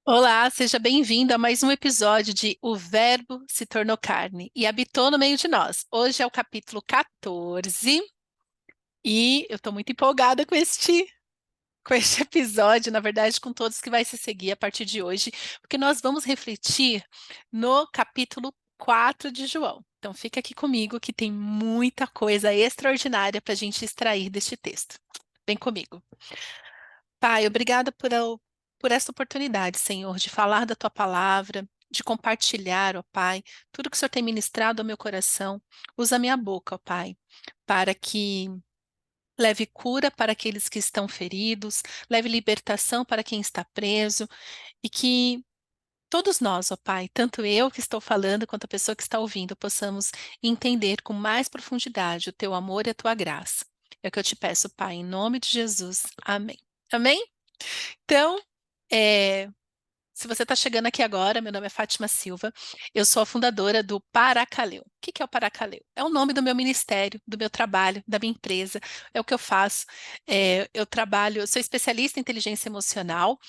Olá, seja bem-vindo a mais um episódio de O Verbo se tornou carne e habitou no meio de nós. Hoje é o capítulo 14 e eu estou muito empolgada com este episódio, na verdade, com todos que vai se seguir a partir de hoje, porque nós vamos refletir no capítulo 4 de João. Então, fica aqui comigo que tem muita coisa extraordinária para a gente extrair deste texto. Vem comigo. Pai, obrigada por essa oportunidade, Senhor, de falar da tua palavra, de compartilhar, ó Pai, tudo que o Senhor tem ministrado ao meu coração. Usa a minha boca, ó Pai, para que leve cura para aqueles que estão feridos, leve libertação para quem está preso e que todos nós, ó Pai, tanto eu que estou falando quanto a pessoa que está ouvindo, possamos entender com mais profundidade o teu amor e a tua graça. É o que eu te peço, Pai, em nome de Jesus. Amém. Amém? Então, é, se você está chegando aqui agora, meu nome é Fátima Silva, eu sou a fundadora do Paracaleu. O que que é o Paracaleu? É o nome do meu ministério, do meu trabalho, da minha empresa, é o que eu faço. Eu trabalho, eu sou especialista em inteligência emocional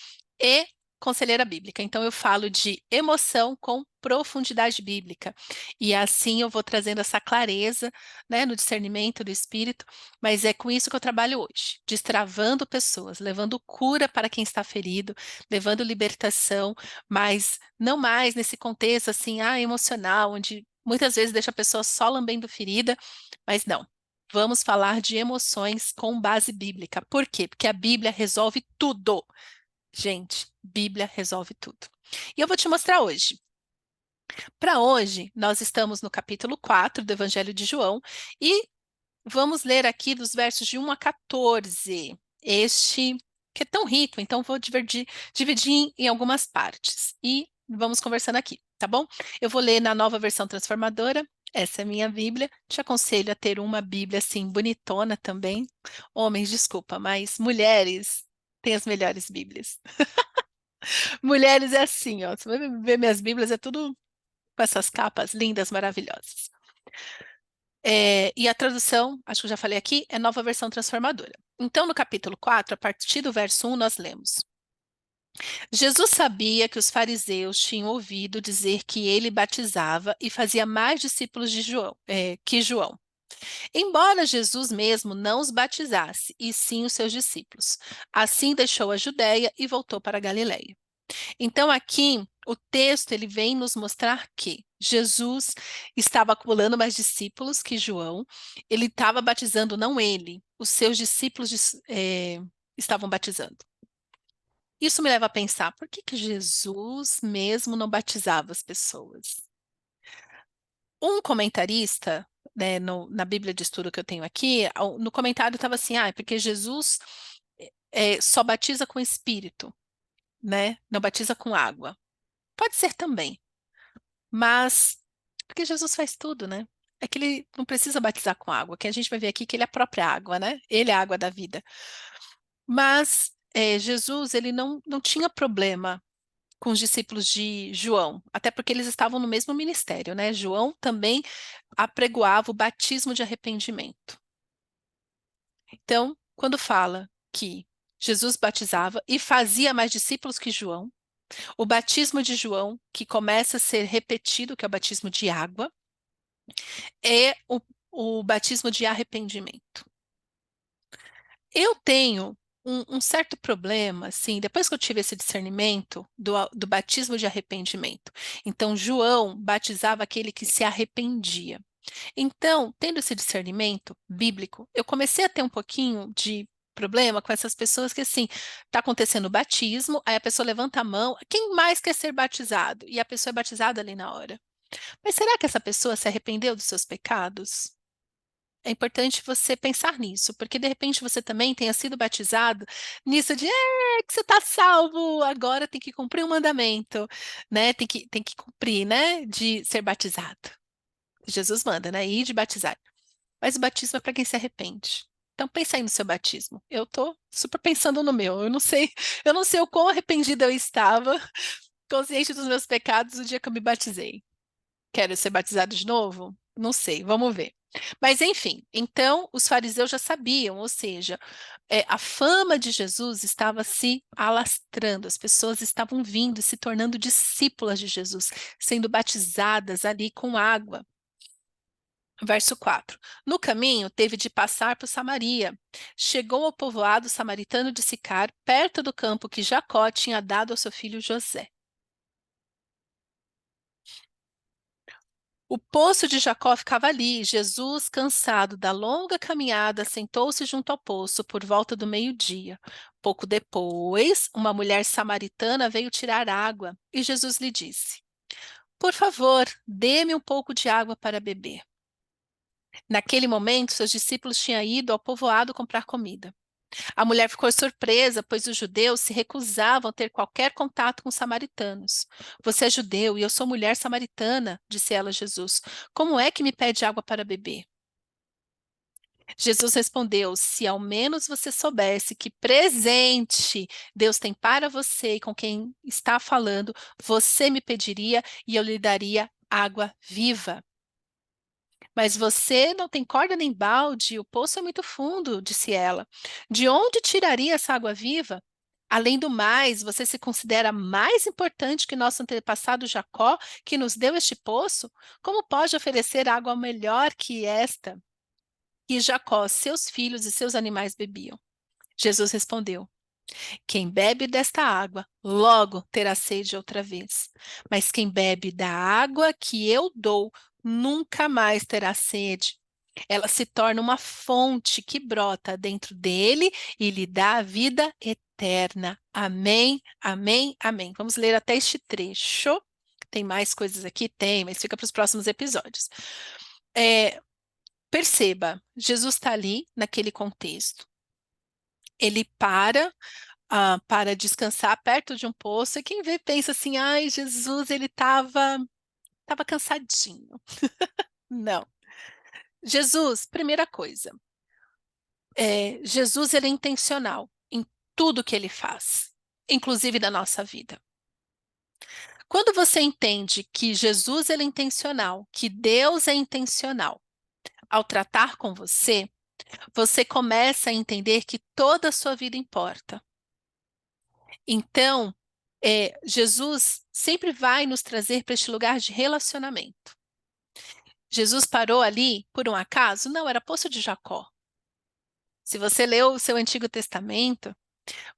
e conselheira bíblica, então eu falo de emoção com profundidade bíblica. E assim eu vou trazendo essa clareza, né, no discernimento do espírito, mas é com isso que eu trabalho hoje, destravando pessoas, levando cura para quem está ferido, levando libertação, mas não mais nesse contexto assim, emocional, onde muitas vezes deixa a pessoa só lambendo ferida, mas não. Vamos falar de emoções com base bíblica. Por quê? Porque a Bíblia resolve tudo. Gente, Bíblia resolve tudo. E eu vou te mostrar hoje. Para hoje, nós estamos no capítulo 4 do Evangelho de João e vamos ler aqui dos versos de 1 a 14. Este que é tão rico, então vou dividir em algumas partes e vamos conversando aqui, tá bom? Eu vou ler na nova versão transformadora. Essa é a minha Bíblia. Te aconselho a ter uma Bíblia assim bonitona também. Homens, desculpa, mas mulheres têm as melhores Bíblias. Mulheres é assim, ó. Você vai ver minhas Bíblias, é tudo com essas capas lindas, maravilhosas. E a tradução, acho que eu já falei aqui, é nova versão transformadora. Então, no capítulo 4, a partir do verso 1, nós lemos: Jesus sabia que os fariseus tinham ouvido dizer que ele batizava e fazia mais discípulos de João, que João. Embora Jesus mesmo não os batizasse, e sim os seus discípulos. Assim deixou a Judéia e voltou para a Galiléia. Então aqui o texto ele vem nos mostrar que Jesus estava acumulando mais discípulos que João. Ele estava batizando não ele, os seus discípulos estavam batizando. Isso me leva a pensar, por que que Jesus mesmo não batizava as pessoas? Um comentarista, né, na Bíblia de Estudo que eu tenho aqui, no comentário estava assim, é porque Jesus só batiza com Espírito, né? Não batiza com água. Pode ser também. Mas, porque Jesus faz tudo, né? É que ele não precisa batizar com água, que a gente vai ver aqui que ele é a própria água, né? Ele é a água da vida. Mas Jesus, ele não tinha problema com os discípulos de João, até porque eles estavam no mesmo ministério, né? João também apregoava o batismo de arrependimento. Então, quando fala que Jesus batizava e fazia mais discípulos que João, o batismo de João, que começa a ser repetido, que é o batismo de água, é o batismo de arrependimento. Eu tenho um certo problema, assim, depois que eu tive esse discernimento do batismo de arrependimento. Então, João batizava aquele que se arrependia. Então, tendo esse discernimento bíblico, eu comecei a ter um pouquinho de problema com essas pessoas que, assim, está acontecendo o batismo, aí a pessoa levanta a mão, quem mais quer ser batizado? E a pessoa é batizada ali na hora. Mas será que essa pessoa se arrependeu dos seus pecados? É importante você pensar nisso, porque de repente você também tenha sido batizado nisso de que você está salvo, agora tem que cumprir o mandamento, né? Tem que cumprir, né? De ser batizado. Jesus manda, né? Ir de batizar. Mas o batismo é para quem se arrepende. Então pensa aí no seu batismo. Eu tô super pensando no meu. Eu não sei o quão arrependida eu estava, consciente dos meus pecados no dia que eu me batizei. Quero ser batizado de novo? Não sei, vamos ver. Mas enfim, então os fariseus já sabiam, ou seja, a fama de Jesus estava se alastrando, as pessoas estavam vindo e se tornando discípulas de Jesus, sendo batizadas ali com água. Verso 4. No caminho, teve de passar por Samaria. Chegou ao povoado samaritano de Sicar, perto do campo que Jacó tinha dado ao seu filho José. O poço de Jacó ficava ali. Jesus, cansado da longa caminhada, sentou-se junto ao poço por volta do meio-dia. Pouco depois, uma mulher samaritana veio tirar água e Jesus lhe disse: Por favor, dê-me um pouco de água para beber. Naquele momento, seus discípulos tinham ido ao povoado comprar comida. A mulher ficou surpresa, pois os judeus se recusavam a ter qualquer contato com os samaritanos. Você é judeu e eu sou mulher samaritana, disse ela a Jesus. Como é que me pede água para beber? Jesus respondeu: Se ao menos você soubesse que presente Deus tem para você e com quem está falando, você me pediria e eu lhe daria água viva. Mas você não tem corda nem balde, o poço é muito fundo, disse ela. De onde tiraria essa água viva? Além do mais, você se considera mais importante que nosso antepassado Jacó, que nos deu este poço? Como pode oferecer água melhor que esta? Que Jacó, seus filhos e seus animais bebiam? Jesus respondeu: Quem bebe desta água, logo terá sede outra vez. Mas quem bebe da água que eu dou, nunca mais terá sede. Ela se torna uma fonte que brota dentro dele e lhe dá a vida eterna. Amém, amém, amém. Vamos ler até este trecho. Tem mais coisas aqui? Tem, mas fica para os próximos episódios. É, perceba, Jesus está ali naquele contexto. Ele para descansar perto de um poço, e quem vê pensa assim, ai, Jesus, ele tava cansadinho. Não. Jesus, primeira coisa, Jesus ele é intencional em tudo que ele faz, inclusive da nossa vida. Quando você entende que Jesus ele é intencional, que Deus é intencional ao tratar com você, você começa a entender que toda a sua vida importa. Então, Jesus sempre vai nos trazer para este lugar de relacionamento. Jesus parou ali por um acaso? Não, era Poço de Jacó. Se você leu o seu Antigo Testamento,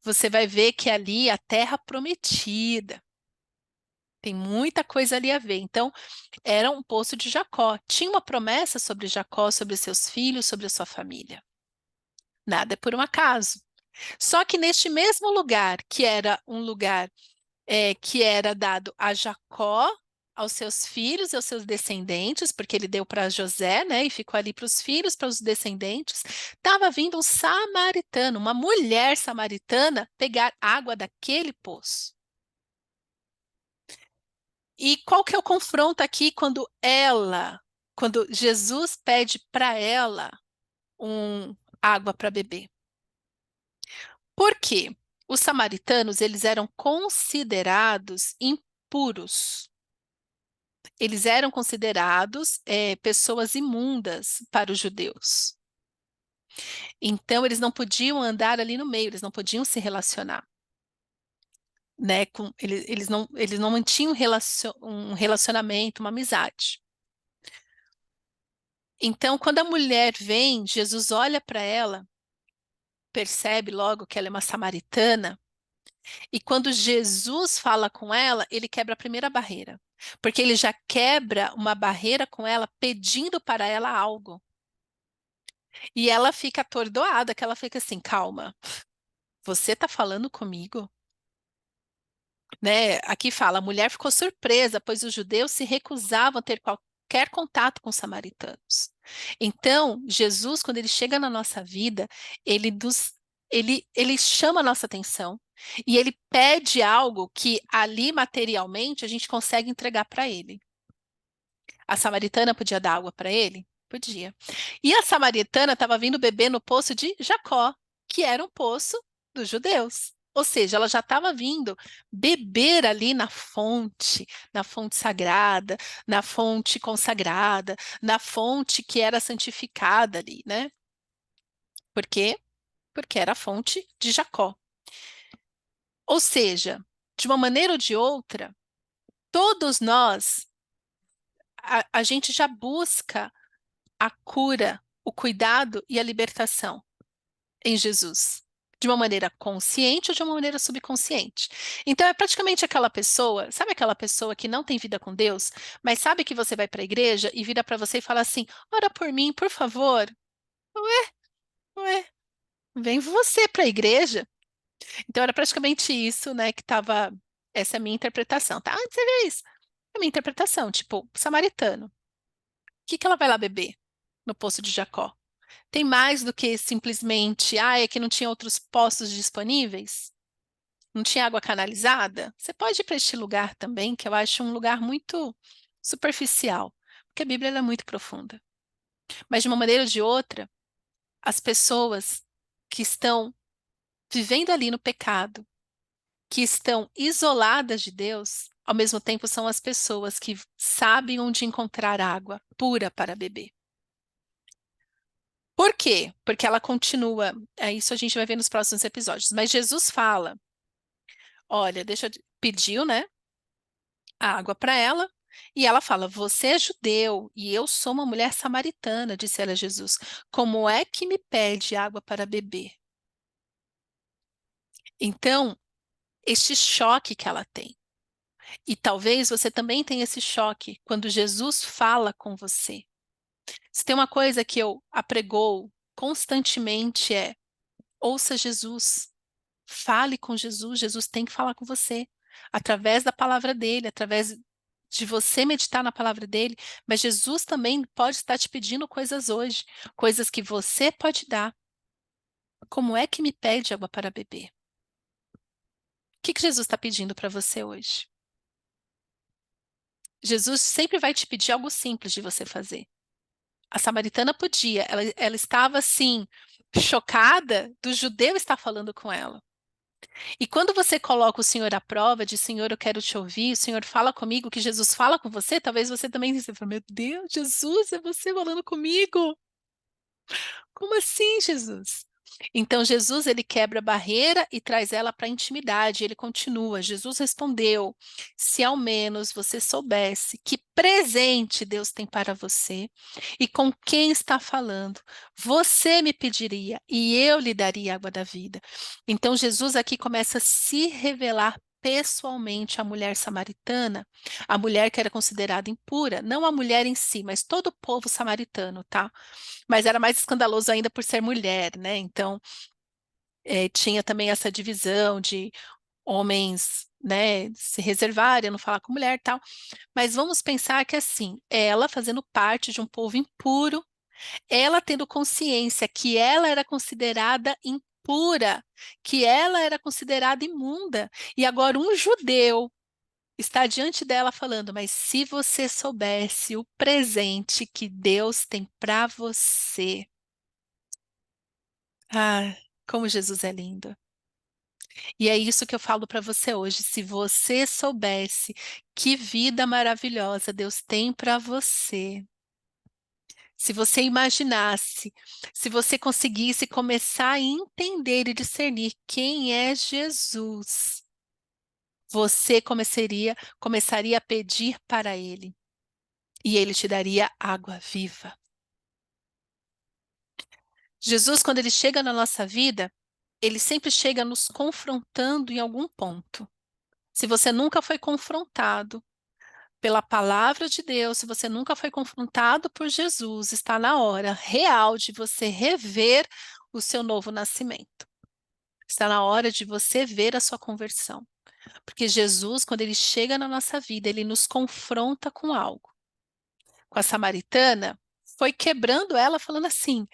você vai ver que ali é a terra prometida. Tem muita coisa ali a ver. Então, era um poço de Jacó. Tinha uma promessa sobre Jacó, sobre seus filhos, sobre a sua família. Nada é por um acaso. Só que neste mesmo lugar, que era um lugar que era dado a Jacó, aos seus filhos e aos seus descendentes, porque ele deu para José, né, e ficou ali para os filhos, para os descendentes, estava vindo um samaritano, uma mulher samaritana, pegar água daquele poço. E qual que é o confronto aqui quando Jesus pede para ela água para beber? Por quê? Os samaritanos, eles eram considerados impuros. Eles eram considerados pessoas imundas para os judeus. Então, eles não podiam andar ali no meio, eles não podiam se relacionar. Né, eles não mantinham um relacionamento, uma amizade. Então, quando a mulher vem, Jesus olha para ela, percebe logo que ela é uma samaritana, e quando Jesus fala com ela, ele quebra a primeira barreira, porque ele já quebra uma barreira com ela, pedindo para ela algo. E ela fica atordoada, que ela fica assim, calma, você está falando comigo? Né? Aqui fala, a mulher ficou surpresa, pois os judeus se recusavam a ter qualquer contato com os samaritanos. Então, Jesus, quando ele chega na nossa vida, ele chama a nossa atenção e ele pede algo que ali materialmente a gente consegue entregar para ele. A samaritana podia dar água para ele? Podia. E a samaritana estava vindo beber no poço de Jacó, que era um poço dos judeus. Ou seja, ela já estava vindo beber ali na fonte sagrada, na fonte consagrada, na fonte que era santificada ali, né? Por quê? Porque era a fonte de Jacó. Ou seja, de uma maneira ou de outra, todos nós, a gente já busca a cura, o cuidado e a libertação em Jesus, de uma maneira consciente ou de uma maneira subconsciente. Então, é praticamente aquela pessoa, sabe aquela pessoa que não tem vida com Deus, mas sabe que você vai para a igreja e vira para você e fala assim: ora por mim, por favor. Ué, vem você para a igreja. Então, era praticamente isso, né, que estava. Essa é a minha interpretação, tá? Antes você vê isso. É a minha interpretação, tipo, samaritano. O que que ela vai lá beber no poço de Jacó? Tem mais do que simplesmente, é que não tinha outros poços disponíveis? Não tinha água canalizada? Você pode ir para este lugar também, que eu acho um lugar muito superficial, porque a Bíblia ela é muito profunda. Mas de uma maneira ou de outra, as pessoas que estão vivendo ali no pecado, que estão isoladas de Deus, ao mesmo tempo são as pessoas que sabem onde encontrar água pura para beber. Por quê? Porque ela continua. Isso a gente vai ver nos próximos episódios. Mas Jesus fala: olha, pediu, né, a água para ela. E ela fala: você é judeu e eu sou uma mulher samaritana, disse ela a Jesus. Como é que me pede água para beber? Então, este choque que ela tem. E talvez você também tenha esse choque quando Jesus fala com você. Se tem uma coisa que eu apregou constantemente é: ouça Jesus. Fale com Jesus, Jesus tem que falar com você, através da palavra dele, através de você meditar na palavra dele, mas Jesus também pode estar te pedindo coisas hoje, coisas que você pode dar. Como é que me pede água para beber? O que que Jesus está pedindo para você hoje? Jesus sempre vai te pedir algo simples de você fazer. A samaritana podia, ela estava assim, chocada do judeu estar falando com ela. E quando você coloca o Senhor à prova, de Senhor, eu quero te ouvir, o Senhor fala comigo, que Jesus fala com você, talvez você também você fala, meu Deus, Jesus, é você falando comigo. Como assim, Jesus? Então Jesus ele quebra a barreira e traz ela para a intimidade. Ele continua. Jesus respondeu: se ao menos você soubesse que presente Deus tem para você e com quem está falando, você me pediria e eu lhe daria água da vida. Então Jesus aqui começa a se revelar pessoalmente à mulher samaritana, a mulher que era considerada impura, não a mulher em si, mas todo o povo samaritano, tá? Mas era mais escandaloso ainda por ser mulher, né? Então, tinha também essa divisão de homens, né, se reservarem, não falar com mulher e tal. Mas vamos pensar que assim, ela fazendo parte de um povo impuro, ela tendo consciência que ela era considerada impura, que ela era considerada imunda, e agora um judeu está diante dela falando, mas se você soubesse o presente que Deus tem para você. Ah, como Jesus é lindo. E é isso que eu falo para você hoje. Se você soubesse que vida maravilhosa Deus tem para você, se você imaginasse, se você conseguisse começar a entender e discernir quem é Jesus, você começaria a pedir para Ele e Ele te daria água viva. Jesus, quando ele chega na nossa vida, ele sempre chega nos confrontando em algum ponto. Se você nunca foi confrontado pela palavra de Deus, se você nunca foi confrontado por Jesus, está na hora real de você rever o seu novo nascimento. Está na hora de você ver a sua conversão. Porque Jesus, quando ele chega na nossa vida, ele nos confronta com algo. Com a samaritana, foi quebrando ela, falando assim: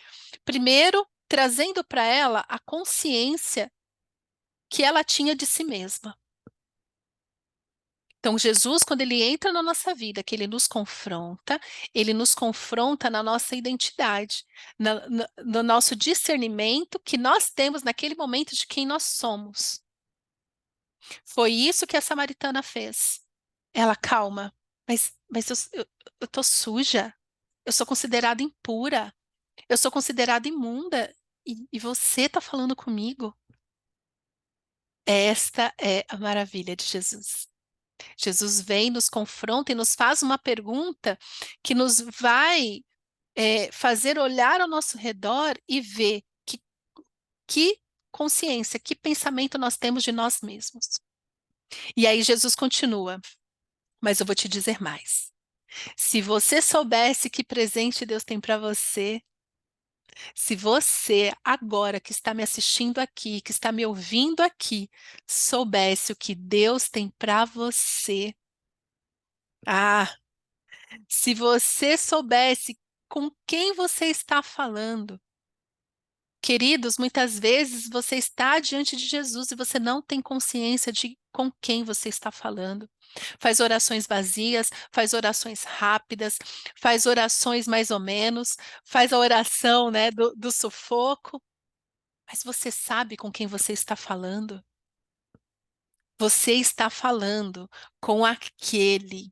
primeiro, trazendo para ela a consciência que ela tinha de si mesma. Então, Jesus, quando ele entra na nossa vida, que ele nos confronta na nossa identidade, no nosso discernimento que nós temos naquele momento de quem nós somos. Foi isso que a samaritana fez. Ela, calma, mas eu tô suja, eu sou considerada impura, eu sou considerada imunda, e você está falando comigo? Esta é a maravilha de Jesus. Jesus vem, nos confronta e nos faz uma pergunta que nos vai fazer olhar ao nosso redor e ver que consciência, que pensamento nós temos de nós mesmos. E aí Jesus continua, mas eu vou te dizer mais. Se você soubesse que presente Deus tem para você, se você agora que está me assistindo aqui, que está me ouvindo aqui, soubesse o que Deus tem para você. Ah, se você soubesse com quem você está falando. Queridos, muitas vezes você está diante de Jesus e você não tem consciência de com quem você está falando. Faz orações vazias, faz orações rápidas, faz orações mais ou menos, faz a oração, né, do sufoco. Mas você sabe com quem você está falando? Você está falando com aquele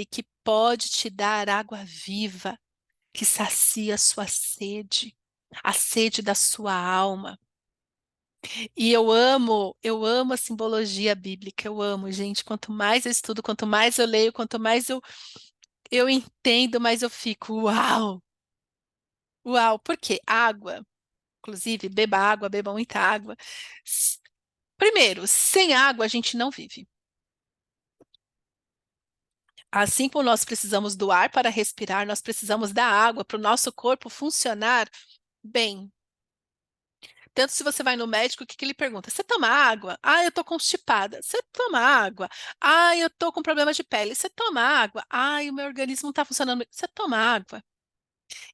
que pode te dar água viva, que sacia a sua sede, a sede da sua alma. E eu amo a simbologia bíblica, eu amo, gente. Quanto mais eu estudo, quanto mais eu leio, quanto mais eu entendo, mais eu fico, uau! Uau, por quê? Água, inclusive, beba água, beba muita água. S- Primeiro, sem água a gente não vive. Assim como nós precisamos do ar para respirar, nós precisamos da água para o nosso corpo funcionar bem. Tanto se você vai no médico, o que que ele pergunta? Você toma água? Ah, eu tô constipada. Você toma água? Ah, eu tô com problema de pele. Você toma água? Ah, o meu organismo não tá funcionando. Você toma água?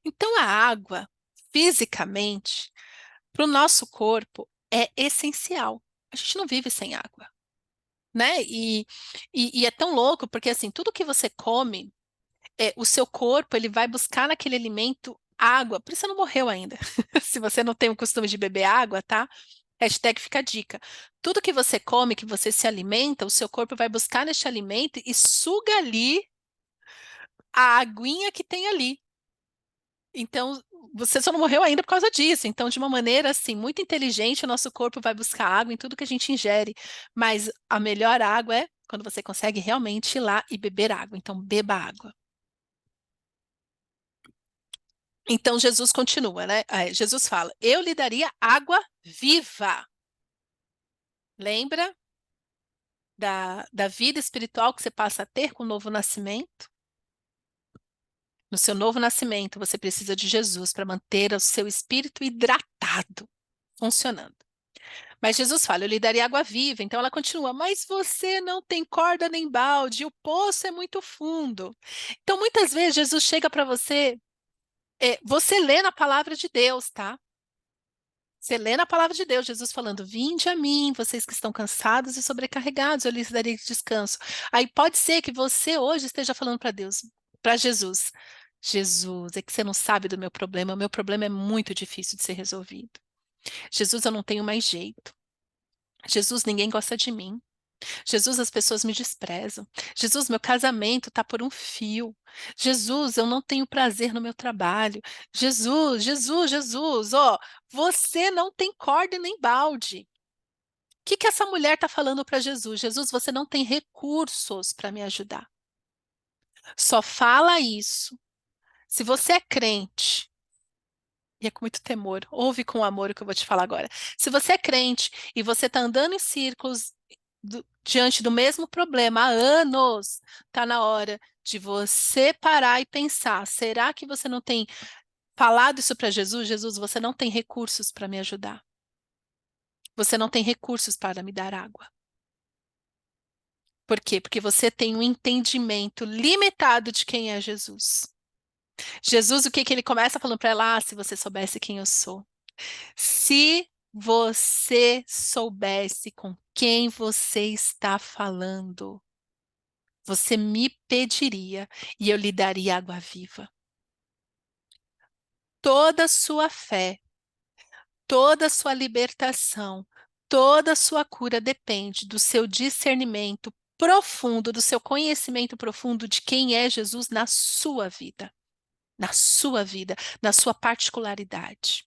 Então, a água, fisicamente, para o nosso corpo, é essencial. A gente não vive sem água, né? E é tão louco, porque assim, tudo que você come o seu corpo ele vai buscar naquele alimento água, por isso você não morreu ainda. Se você não tem o costume de beber água, tá? Hashtag fica a dica. Tudo que você come, que você se alimenta, o seu corpo vai buscar neste alimento e suga ali a aguinha que tem ali. Então, você só não morreu ainda por causa disso. Então, de uma maneira assim, muito inteligente, o nosso corpo vai buscar água em tudo que a gente ingere. Mas a melhor água é quando você consegue realmente ir lá e beber água. Então, beba água. Então Jesus continua, né? Jesus fala: Eu lhe daria água viva. Lembra da vida espiritual que você passa a ter com o novo nascimento? No seu novo nascimento, você precisa de Jesus para manter o seu espírito hidratado, funcionando. Mas Jesus fala: Eu lhe daria água viva. Então ela continua: Mas você não tem corda nem balde, o poço é muito fundo. Então muitas vezes Jesus chega para você, você lê na palavra de Deus, tá? Você lê na palavra de Deus, Jesus falando: Vinde a mim, vocês que estão cansados e sobrecarregados, eu lhes darei descanso. Aí pode ser que você hoje esteja falando para Deus, para Jesus: Jesus, é que você não sabe do meu problema é muito difícil de ser resolvido. Jesus, eu não tenho mais jeito. Jesus, ninguém gosta de mim. Jesus, as pessoas me desprezam. Jesus, meu casamento está por um fio. Jesus, eu não tenho prazer no meu trabalho. Jesus, Jesus, Jesus, ó, você não tem corda nem balde. O que que essa mulher está falando para Jesus? Jesus, você não tem recursos para me ajudar. Só fala isso. Se você é crente, e é com muito temor, ouve com amor o que eu vou te falar agora. Se você é crente e você está andando em círculos diante do mesmo problema há anos, está na hora de você parar e pensar: será que você não tem falado isso para Jesus? Jesus, você não tem recursos para me ajudar. Você não tem recursos para me dar água. Por quê? Porque você tem um entendimento limitado de quem é Jesus. Jesus, o que que ele começa falando para ela? Ah, se você soubesse quem eu sou. Se você soubesse com quem você está falando, você me pediria e eu lhe daria água viva. Toda a sua fé, toda a sua libertação, Toda a sua cura depende do seu discernimento profundo, do seu conhecimento profundo de quem é Jesus na sua vida, na sua particularidade.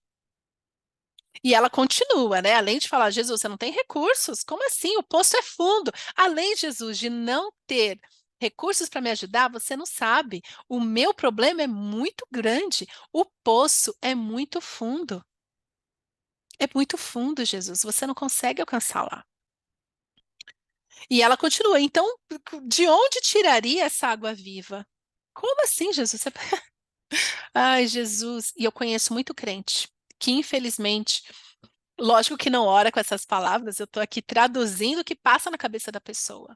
E ela continua, né? Além de falar, Jesus, você não tem recursos? Como assim? O poço é fundo. Além, Jesus, de não ter recursos para me ajudar, você não sabe. O meu problema é muito grande. O poço é muito fundo. É muito fundo, Jesus. Você não consegue alcançar lá. E ela continua. Então, de onde tiraria essa água viva? Como assim, Jesus? Ai, Jesus. E eu conheço muito crente que, infelizmente, lógico que não ora com essas palavras, eu estou aqui traduzindo o que passa na cabeça da pessoa.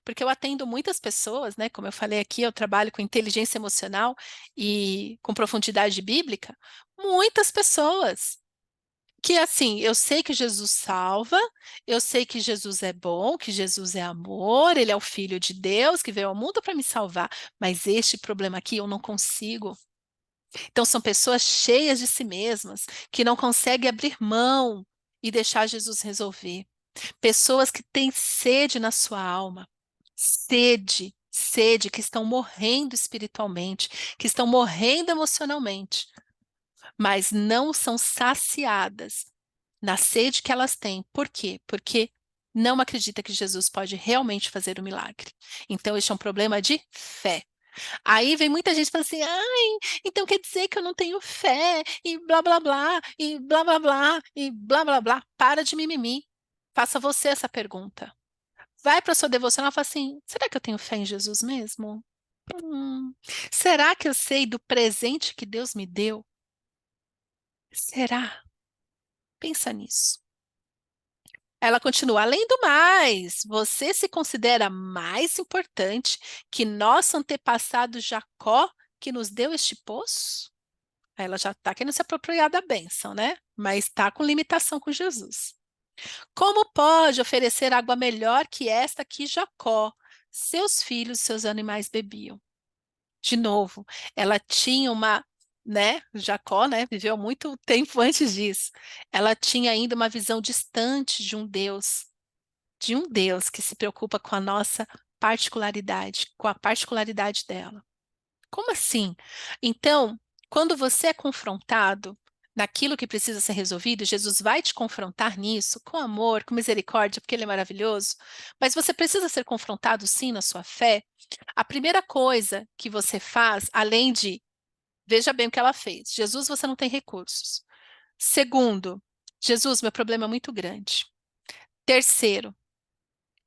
Porque eu atendo muitas pessoas, né? Como eu falei aqui, eu trabalho com inteligência emocional e com profundidade bíblica. Muitas pessoas que, assim, eu sei que Jesus salva, eu sei que Jesus é bom, que Jesus é amor, ele é o Filho de Deus que veio ao mundo para me salvar, mas este problema aqui eu não consigo. Então, são pessoas cheias de si mesmas, que não conseguem abrir mão e deixar Jesus resolver. Pessoas que têm sede na sua alma, sede, que estão morrendo espiritualmente, que estão morrendo emocionalmente, mas não são saciadas na sede que elas têm. Por quê? Porque não acredita que Jesus pode realmente fazer o milagre. Então, este é um problema de fé. Aí vem muita gente falando assim, ai, então quer dizer que eu não tenho fé, e blá blá blá, e blá blá blá, e blá blá blá. Para de mimimi. Faça você essa pergunta. Vai para sua devocional e fala assim: será que eu tenho fé em Jesus mesmo? Hum, será que eu sei do presente que Deus me deu? Será? Pensa nisso. Ela continua: além do mais, você se considera mais importante que nosso antepassado Jacó, que nos deu este poço? Aí ela já está querendo se apropriar da bênção, né? Mas está com limitação com Jesus. Como pode oferecer água melhor que esta que Jacó, seus filhos, seus animais bebiam? De novo, ela tinha uma, né? Jacó, né? Viveu muito tempo antes disso. Ela tinha ainda uma visão distante de um Deus que se preocupa com a nossa particularidade, com a particularidade dela. Como assim? Então, quando você é confrontado naquilo que precisa ser resolvido, Jesus vai te confrontar nisso com amor, com misericórdia, porque Ele é maravilhoso, mas você precisa ser confrontado sim na sua fé. A primeira coisa que você faz, além de, veja bem o que ela fez: Jesus, você não tem recursos. Segundo, Jesus, meu problema é muito grande. Terceiro,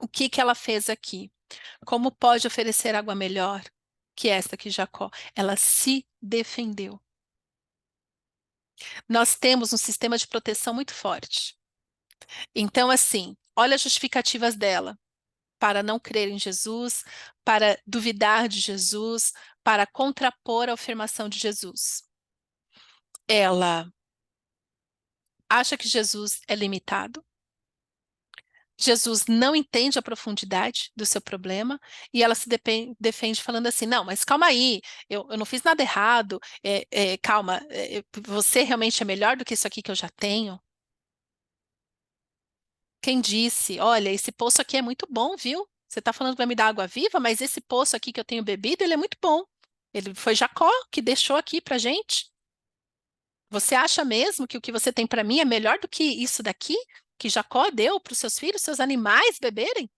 o que que ela fez aqui? Como pode oferecer água melhor que esta que Jacó? Ela se defendeu. Nós temos um sistema de proteção muito forte. Então, assim, olha as justificativas dela para não crer em Jesus, para duvidar de Jesus, para contrapor a afirmação de Jesus. Ela acha que Jesus é limitado. Jesus não entende a profundidade do seu problema e ela se defende falando assim: não, mas calma aí, eu não fiz nada errado, calma, você realmente é melhor do que isso aqui que eu já tenho? Quem disse? Olha, esse poço aqui é muito bom, viu? Você está falando que vai me dar água viva, mas esse poço aqui que eu tenho bebido, ele é muito bom. Ele foi Jacó que deixou aqui para gente. Você acha mesmo que o que você tem para mim é melhor do que isso daqui que Jacó deu para os seus filhos, seus animais beberem?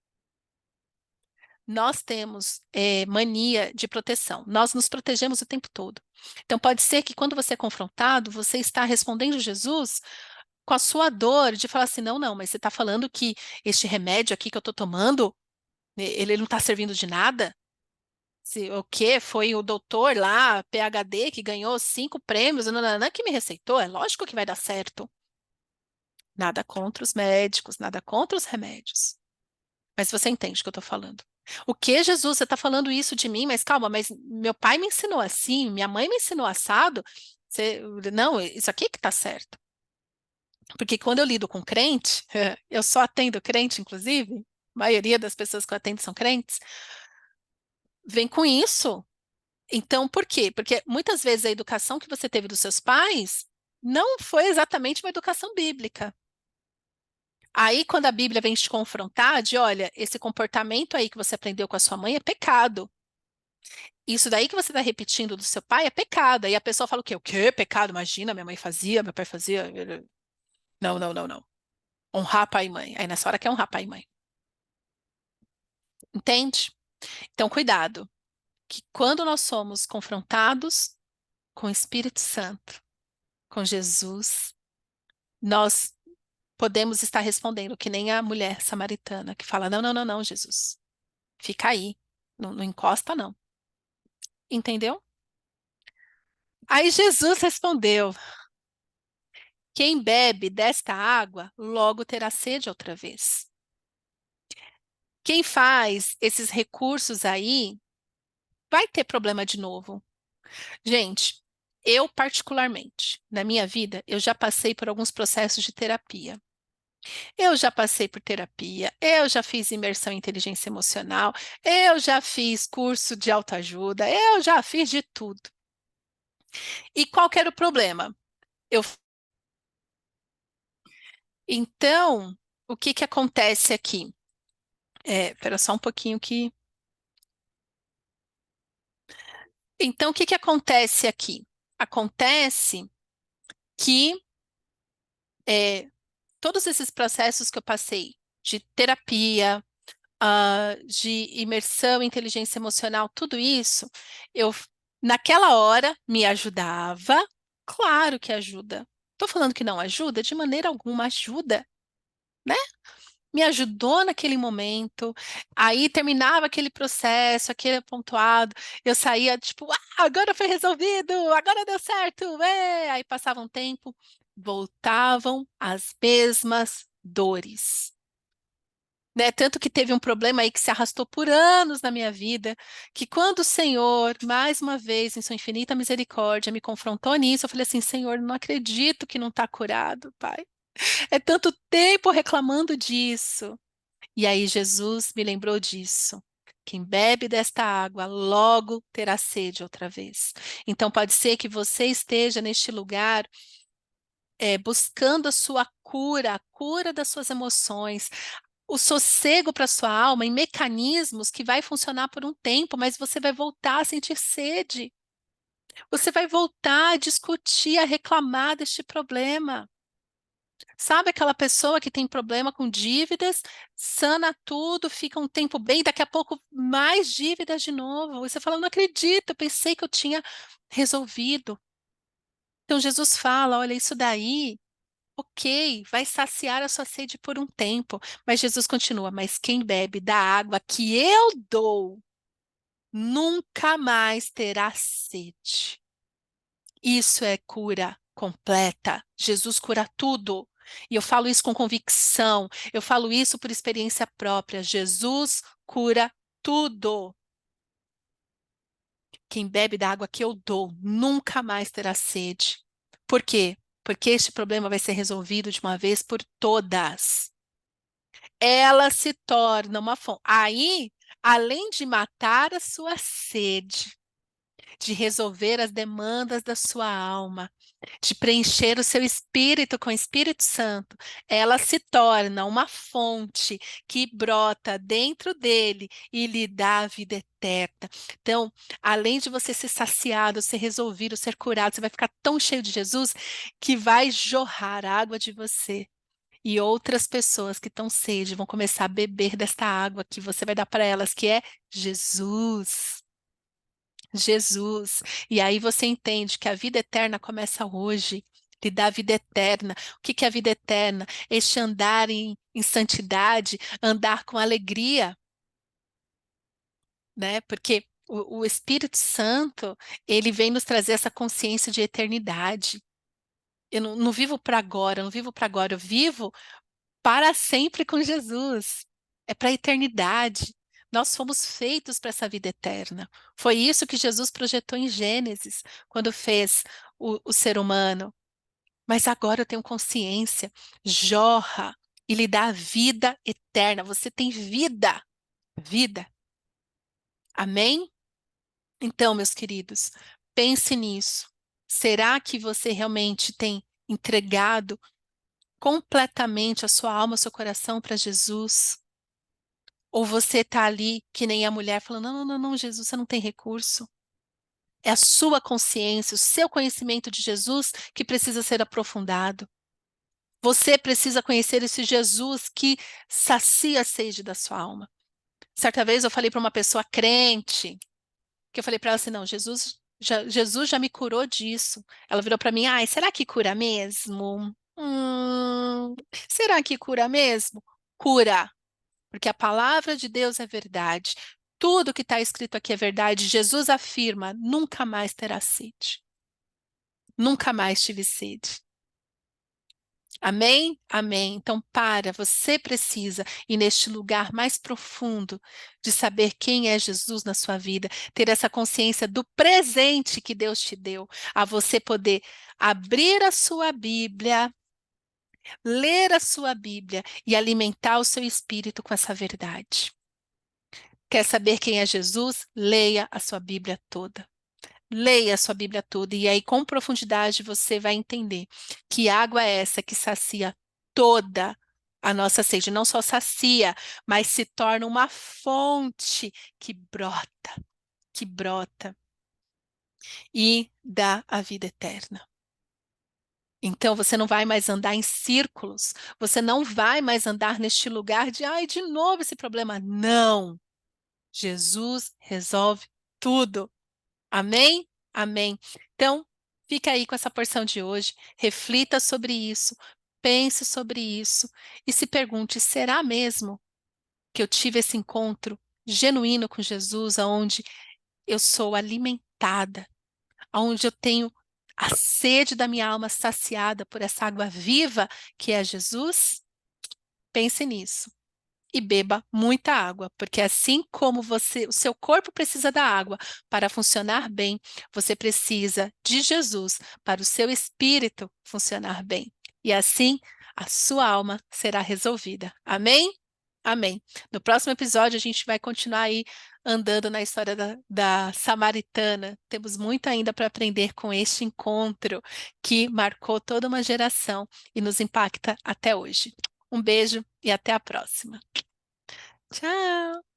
Nós temos mania de proteção. Nós nos protegemos o tempo todo. Então, pode ser que quando você é confrontado, você está respondendo Jesus com a sua dor de falar assim: não, não, mas você está falando que este remédio aqui que eu estou tomando, ele não está servindo de nada? O quê? Foi o doutor lá, PhD, que ganhou 5 prêmios, nananã, que me receitou? É lógico que vai dar certo. Nada contra os médicos, nada contra os remédios. Mas você entende o que eu estou falando. O que, Jesus? Você está falando isso de mim? Mas calma, mas meu pai me ensinou assim, minha mãe me ensinou assado. Você, não, isso aqui que está certo. Porque quando eu lido com crente, eu só atendo crente, inclusive, a maioria das pessoas que eu atendo são crentes, vem com isso. Então, por quê? Porque muitas vezes a educação que você teve dos seus pais não foi exatamente uma educação bíblica. Aí, quando a Bíblia vem te confrontar, de olha, esse comportamento aí que você aprendeu com a sua mãe é pecado. Isso daí que você está repetindo do seu pai é pecado. Aí a pessoa fala o quê? O quê? Pecado? Imagina, minha mãe fazia, meu pai fazia. Não, não, não, não. Honrar pai e mãe. Aí nessa hora quer honrar pai e mãe. Entende? Então, cuidado, que quando nós somos confrontados com o Espírito Santo, com Jesus, nós podemos estar respondendo que nem a mulher samaritana que fala: não, não, não, não, Jesus, fica aí, não, não encosta, não. Entendeu? Aí Jesus respondeu: quem bebe desta água logo terá sede outra vez. Quem faz esses recursos aí vai ter problema de novo. Gente, eu particularmente, na minha vida, eu já passei por alguns processos de terapia. Eu já passei por terapia, eu já fiz imersão em inteligência emocional, eu já fiz curso de autoajuda, eu já fiz de tudo. E qual que era o problema? Eu, então, o que que acontece aqui? Espera só um pouquinho que. Então, o que que acontece aqui? Acontece que é, todos esses processos que eu passei de terapia, de imersão em inteligência emocional, tudo isso, eu naquela hora me ajudava, claro que ajuda. Estou falando que não ajuda, de maneira alguma ajuda, né? Me ajudou naquele momento, aí terminava aquele processo, aquele pontuado, eu saía tipo, agora foi resolvido, agora deu certo, aí passava um tempo, voltavam as mesmas dores. Né? Tanto que teve um problema aí que se arrastou por anos na minha vida, que quando o Senhor, mais uma vez, em sua infinita misericórdia, me confrontou nisso, eu falei assim, Senhor, não acredito que não está curado, Pai. É tanto tempo reclamando disso. E aí Jesus me lembrou disso. Quem bebe desta água logo terá sede outra vez. Então pode ser que você esteja neste lugar buscando a sua cura, a cura das suas emoções, o sossego para sua alma em mecanismos que vai funcionar por um tempo, mas você vai voltar a sentir sede. Você vai voltar a discutir, a reclamar deste problema. Sabe aquela pessoa que tem problema com dívidas, sana tudo, fica um tempo bem, daqui a pouco mais dívidas de novo. E você fala, não acredito, eu pensei que eu tinha resolvido. Então Jesus fala, olha, isso daí, ok, vai saciar a sua sede por um tempo. Mas Jesus continua, mas quem bebe da água que eu dou, nunca mais terá sede. Isso é cura completa. Jesus cura tudo. E eu falo isso com convicção. Eu falo isso por experiência própria. Jesus cura tudo. Quem bebe da água que eu dou nunca mais terá sede. Por quê? Porque este problema vai ser resolvido de uma vez por todas. Ela se torna uma fonte. Aí, além de matar a sua sede, de resolver as demandas da sua alma, de preencher o seu espírito com o Espírito Santo, ela se torna uma fonte que brota dentro dele e lhe dá a vida eterna. Então, além de você ser saciado, ser resolvido, ser curado, você vai ficar tão cheio de Jesus que vai jorrar água de você. E outras pessoas que estão sede vão começar a beber desta água que você vai dar para elas, que é Jesus. Jesus. E aí você entende que a vida eterna começa hoje. Lhe dá a vida eterna. O que que é a vida eterna? Este andar em santidade, andar com alegria, né? Porque o Espírito Santo, ele vem nos trazer essa consciência de eternidade. Eu não vivo para agora, eu não vivo para agora, eu vivo para sempre com Jesus. É para a eternidade. Nós fomos feitos para essa vida eterna. Foi isso que Jesus projetou em Gênesis, quando fez o ser humano. Mas agora eu tenho consciência, jorra e lhe dá a vida eterna. Você tem vida, vida. Amém? Então, meus queridos, pense nisso. Será que você realmente tem entregado completamente a sua alma, o seu coração para Jesus? Ou você está ali, que nem a mulher, falando: não, não, não, Jesus, você não tem recurso. É a sua consciência, o seu conhecimento de Jesus que precisa ser aprofundado. Você precisa conhecer esse Jesus que sacia a sede da sua alma. Certa vez eu falei para uma pessoa crente, que eu falei para ela assim: não, Jesus já me curou disso. Ela virou para mim: ai, será que cura mesmo? Será que cura mesmo? Cura. Porque a palavra de Deus é verdade. Tudo que está escrito aqui é verdade. Jesus afirma: nunca mais terá sede. Nunca mais tive sede. Amém? Amém. Então, você precisa ir neste lugar mais profundo de saber quem é Jesus na sua vida, ter essa consciência do presente que Deus te deu, a você poder abrir a sua Bíblia, ler a sua Bíblia e alimentar o seu espírito com essa verdade. Quer saber quem é Jesus? Leia a sua Bíblia toda. Leia a sua Bíblia toda e aí com profundidade você vai entender que água é essa que sacia toda a nossa sede, não só sacia, mas se torna uma fonte que brota e dá a vida eterna. Então você não vai mais andar em círculos, você não vai mais andar neste lugar de, ai, de novo esse problema. Não. Jesus resolve tudo. Amém? Amém. Então, fica aí com essa porção de hoje, reflita sobre isso, pense sobre isso e se pergunte: será mesmo que eu tive esse encontro genuíno com Jesus, aonde eu sou alimentada, aonde eu tenho a sede da minha alma saciada por essa água viva que é Jesus? Pense nisso e beba muita água, porque assim como o seu corpo precisa da água para funcionar bem, você precisa de Jesus para o seu espírito funcionar bem. E assim a sua alma será resolvida. Amém? Amém. No próximo episódio a gente vai continuar aí andando na história da Samaritana. Temos muito ainda para aprender com este encontro que marcou toda uma geração e nos impacta até hoje. Um beijo e até a próxima. Tchau!